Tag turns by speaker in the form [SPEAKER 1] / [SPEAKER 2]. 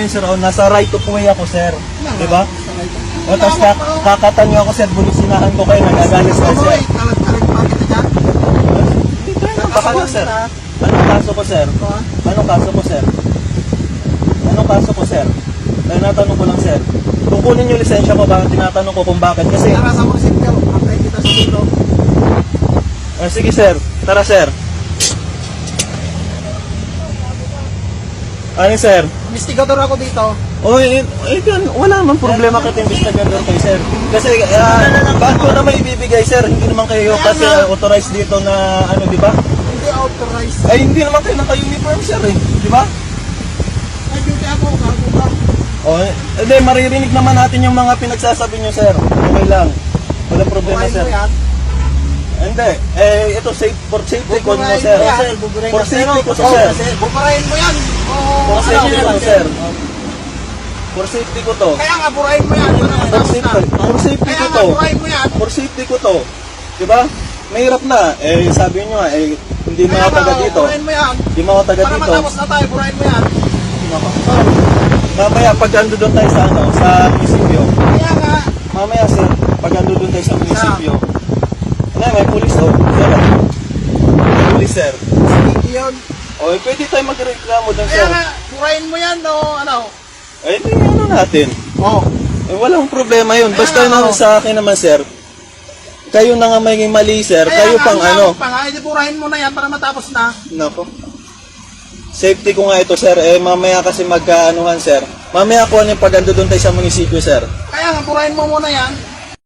[SPEAKER 1] ngayon, sir. O, nasa right of way ako, sir. Di ba?
[SPEAKER 2] Sakay.
[SPEAKER 1] O, tapos kakatan nyo ako, sir. Bulisinahan ko kayo. Nagagalis kayo, sir.
[SPEAKER 2] Kalag-kalag pa kita dyan.
[SPEAKER 1] Baka na, sir. Anong kaso ko, sir? Anong kaso ko, sir? Anong kaso ko, sir? Dahil natanong ko lang, sir. Kung kunin yung lisensya ko, bakit tinatanong ko kung bakit? Kasi,
[SPEAKER 2] Tara sa munisipyo. Antay kita sa dito.
[SPEAKER 1] sige, sir. Tara, sir. Ano, sir?
[SPEAKER 2] Investigador ako dito.
[SPEAKER 1] O, yun, wala man problema kahit investigador kayo, sir. Kasi, bakit ko na may ibibigay, sir? Hindi naman kayo kasi authorized dito na, ano, di ba?
[SPEAKER 2] Hindi authorized.
[SPEAKER 1] Ay, hindi naman kayo naka-uniform, sir, eh. Di ba?
[SPEAKER 2] Ay, duty ako. Gago ka.
[SPEAKER 1] O, hindi, maririnig naman natin yung mga pinagsasabi nyo, sir. Okay lang. Walang problema,
[SPEAKER 2] Bukain
[SPEAKER 1] sir.
[SPEAKER 2] mo yan.
[SPEAKER 1] Hindi, ito, for safety ko nyo,
[SPEAKER 2] Buburahin
[SPEAKER 1] sir.
[SPEAKER 2] mo yan. Buburahin
[SPEAKER 1] For
[SPEAKER 2] ka,
[SPEAKER 1] safety ko,
[SPEAKER 2] Oo,
[SPEAKER 1] sir.
[SPEAKER 2] kasi buburahin mo yan.
[SPEAKER 1] For safety ko, sir. For safety ko to.
[SPEAKER 2] Kaya nga, burahin mo yan.
[SPEAKER 1] For safety
[SPEAKER 2] Kaya
[SPEAKER 1] ko
[SPEAKER 2] nga,
[SPEAKER 1] to.
[SPEAKER 2] burahin mo yan.
[SPEAKER 1] For safety ko to. Diba? Mahirap na. Sabi nyo nga, hindi mo
[SPEAKER 2] Kaya
[SPEAKER 1] ako taga
[SPEAKER 2] nga,
[SPEAKER 1] dito.
[SPEAKER 2] burahin mo yan.
[SPEAKER 1] Hindi mo ako taga
[SPEAKER 2] Para
[SPEAKER 1] dito.
[SPEAKER 2] matapos na tayo, burahin mo yan.
[SPEAKER 1] Mamaya, pag ando doon tayo sa, sa munisipyo.
[SPEAKER 2] Kaya nga,
[SPEAKER 1] Mamaya, sir, pag ando doon tayo sa munisipyo. May pulis doon. Sir, may pulis, sir.
[SPEAKER 2] sige yun.
[SPEAKER 1] O, pwede tayo magreklamo doon,
[SPEAKER 2] Kaya
[SPEAKER 1] sir.
[SPEAKER 2] nga, burahin mo yan o ano.
[SPEAKER 1] Di ano natin.
[SPEAKER 2] Oo.
[SPEAKER 1] Walang problema yun. Basta
[SPEAKER 2] Kaya nga,
[SPEAKER 1] naman sa akin naman, sir. Kayo na nga may mali, sir. Kayo pang ano.
[SPEAKER 2] Edi burahin mo na yan para matapos na.
[SPEAKER 1] Nako. Safety ko nga ito, sir. Mamaya kasi magkaanuhan, sir. Mamaya ko ano yung pag ando doon tayo sa munisipyo, sir.
[SPEAKER 2] Kaya nga, burahin mo muna yan.